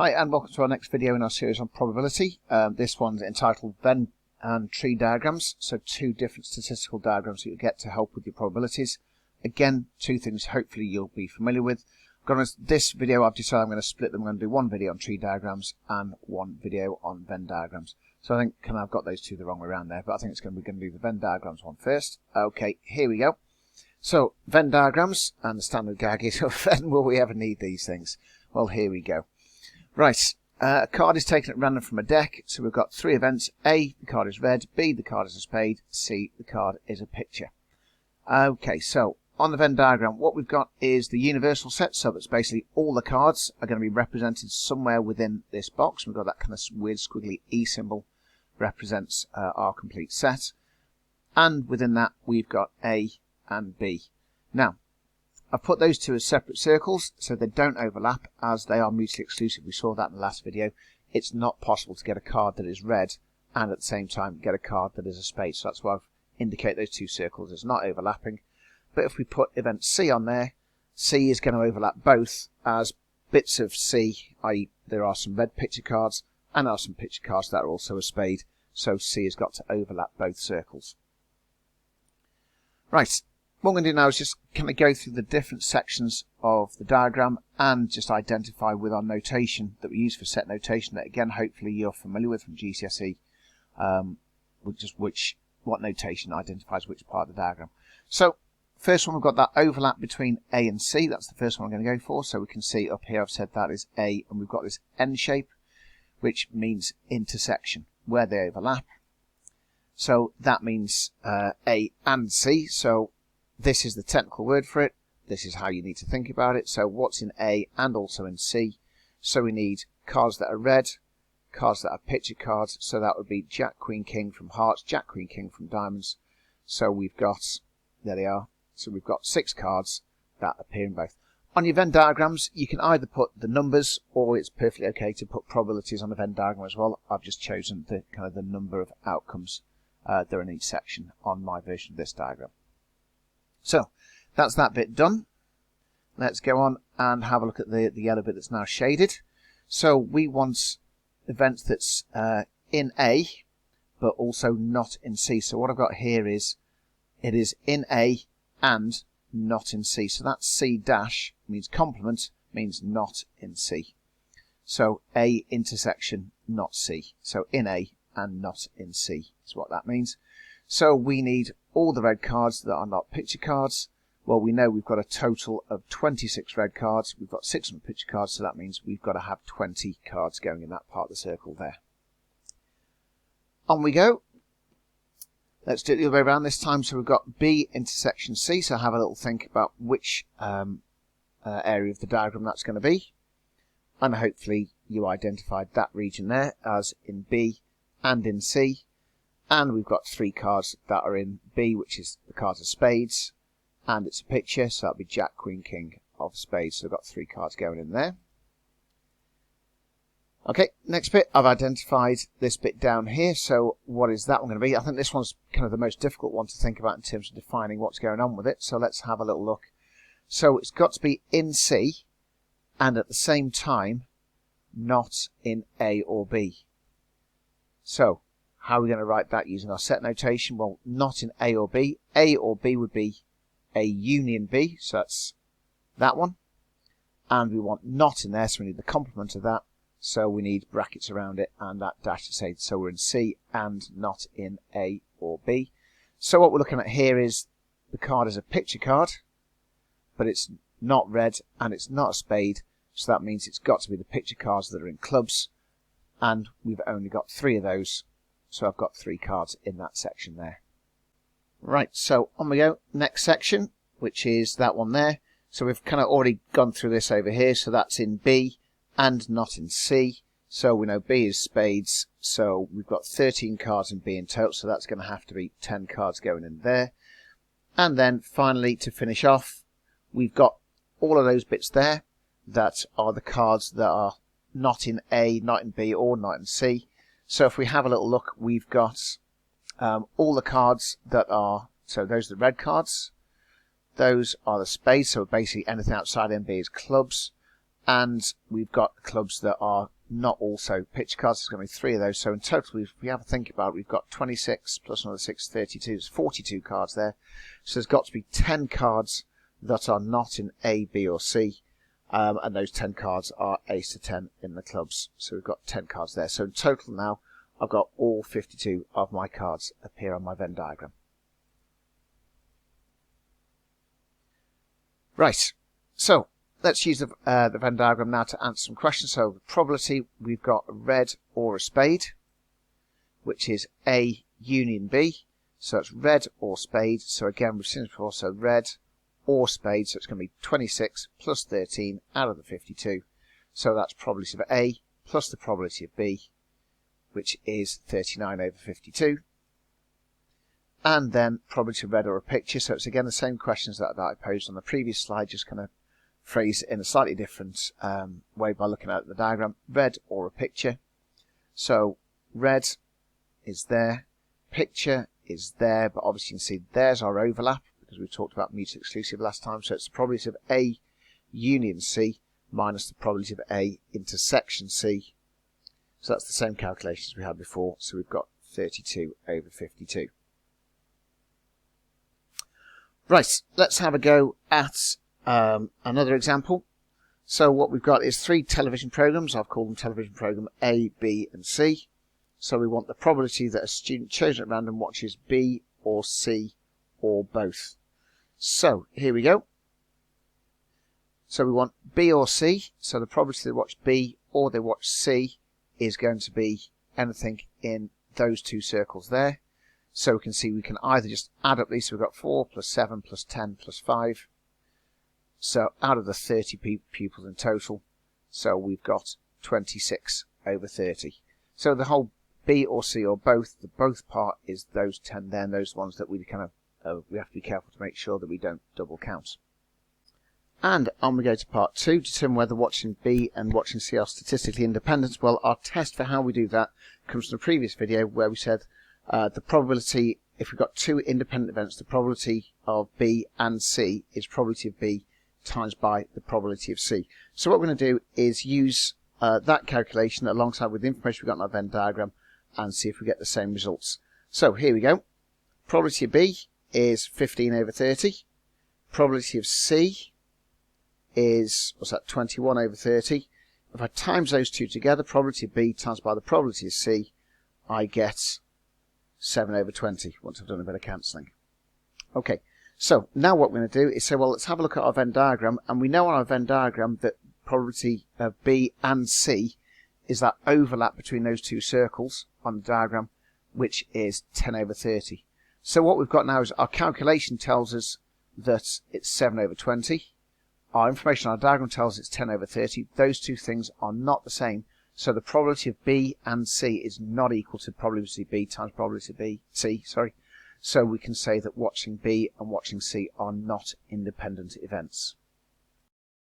Hi and welcome to our next video in our series on probability. This one's entitled Venn and tree diagrams, so two different statistical diagrams that you get to help with your probabilities. Again, two things hopefully you'll be familiar with. This video I've decided I'm going to split them. I'm going to do one video on tree diagrams and one video on Venn diagrams. So I think I've got those two the wrong way around there, but I think we're going to do the Venn diagrams one first. Okay, here we go. So Venn diagrams, and the standard gag is, when will we ever need these things? Well, here we go. Right, a card is taken at random from a deck, so we've got three events. A, the card is red. B, the card is a spade. C, the card is a picture. Okay, so on the Venn diagram, what we've got is the universal set, so that's basically all the cards are going to be represented somewhere within this box. We've got that kind of weird squiggly E symbol represents our complete set. And within that, we've got A and B. Now, I've put those two as separate circles so they don't overlap, as they are mutually exclusive. We saw that in the last video. It's not possible to get a card that is red and at the same time get a card that is a spade. So that's why I've indicated those two circles as not overlapping. But if we put event C on there, C is going to overlap both, as bits of C, i.e. there are some red picture cards and there are some picture cards that are also a spade. So C has got to overlap both circles. Right. What I'm going to do now is just kind of go through the different sections of the diagram and just identify with our notation that we use for set notation, that again hopefully you're familiar with from GCSE, what notation identifies which part of the diagram. So first one, we've got that overlap between A and C. That's the first one I'm going to go for. So we can see up here I've said that is A, and we've got this N shape, which means intersection, where they overlap. So that means A and C. So this is the technical word for it. This is how you need to think about it. So what's in A and also in C? So we need cards that are red, cards that are picture cards. So that would be Jack, Queen, King from hearts, Jack, Queen, King from diamonds. So we've got, there they are. So we've got 6 cards that appear in both. On your Venn diagrams, you can either put the numbers, or it's perfectly okay to put probabilities on the Venn diagram as well. I've just chosen the kind of the number of outcomes that are in each section on my version of this diagram. So that's that bit done. Let's go on and have a look at the yellow bit that's now shaded. So we want events that's in A, but also not in C. So what I've got here is it is in A and not in C. So that C dash means complement, means not in C. So A intersection, not C. So in A and not in C is what that means. So we need all the red cards that are not picture cards. Well, we know we've got a total of 26 red cards. We've got 6 picture cards, so that means we've got to have 20 cards going in that part of the circle there. On we go. Let's do it the other way around this time. So we've got B intersection C. So have a little think about which area of the diagram that's going to be. And hopefully you identified that region there as in B and in C. And we've got 3 cards that are in B, which is the cards of spades, and it's a picture, so that'll be Jack, Queen, King of spades. So we've got 3 cards going in there. Okay, next bit, I've identified this bit down here. So what is that one going to be? I think this one's kind of the most difficult one to think about in terms of defining what's going on with it. So let's have a little look. So it's got to be in C, and at the same time, not in A or B. So how are we going to write that using our set notation? Well, not in A or B. A or B would be A union B, so that's that one. And we want not in there, so we need the complement of that. So we need brackets around it and that dash to say, so we're in C and not in A or B. So what we're looking at here is the card is a picture card, but it's not red and it's not a spade. So that means it's got to be the picture cards that are in clubs. And we've only got 3 of those. So I've got 3 cards in that section there. Right, so on we go. Next section, which is that one there. So we've kind of already gone through this over here. So that's in B and not in C. So we know B is spades. So we've got 13 cards in B in total. So that's going to have to be 10 cards going in there. And then finally, to finish off, we've got all of those bits there that are the cards that are not in A, not in B, or not in C. So if we have a little look, we've got all the cards that are, so those are the red cards. Those are the spades, so basically anything outside MB is clubs. and we've got clubs that are not also picture cards. There's going to be 3 of those. So in total, if we have a think about it, we've got 26 plus another 6, 32. There's 42 cards there. So there's got to be 10 cards that are not in A, B or C. And those 10 cards are ace to 10 in the clubs. So we've got 10 cards there. So in total now, I've got all 52 of my cards appear on my Venn diagram. Right. So let's use the Venn diagram now to answer some questions. So the probability, we've got a red or a spade, which is A union B. So it's red or spade. So again, we've seen this before. So red or spade. So it's going to be 26 plus 13 out of the 52. So that's probability of A plus the probability of B, which is 39 over 52. And then probability of red or a picture. So it's again the same questions that I posed on the previous slide, just kind of phrase it in a slightly different way by looking at the diagram. Red or a picture. So red is there, picture is there, but obviously you can see there's our overlap because we talked about mutually exclusive last time. So it's the probability of A union C minus the probability of A intersection C. So that's the same calculations we had before. So we've got 32 over 52. Right, let's have a go at another example. So what we've got is 3 television programs. I've called them television program A, B and C. So we want the probability that a student chosen at random watches B or C or both. So here we go. So we want B or C. So the probability they watch B or they watch C is going to be anything in those 2 circles there. So we can see we can either just add up these. So we've got 4 plus 7 plus 10 plus 5. So out of the 30 pupils in total, so we've got 26 over 30. So the whole B or C or both, the both part is those 10 there, and those ones that we kind of we have to be careful to make sure that we don't double count. And on we go to part 2, determine whether watching B and watching C are statistically independent. Well, our test for how we do that comes from the previous video where we said the probability, if we've got 2 independent events, the probability of B and C is probability of B times by the probability of C. So what we're going to do is use that calculation alongside with the information we've got in our Venn diagram and see if we get the same results. So here we go. Probability of B is 15 over 30. Probability of C is, what's that, 21 over 30. If I times those 2 together, probability of B times by the probability of C, I get 7 over 20 once I've done a bit of cancelling. Okay. So now what we're going to do is say, well, let's have a look at our Venn diagram, and we know on our Venn diagram that probability of B and C is that overlap between those 2 circles on the diagram, which is 10 over 30. So what we've got now is our calculation tells us that it's 7 over 20. Our information on our diagram tells us it's 10 over 30. Those 2 things are not the same. So the probability of B and C is not equal to probability of B times probability of C. So we can say that watching B and watching C are not independent events.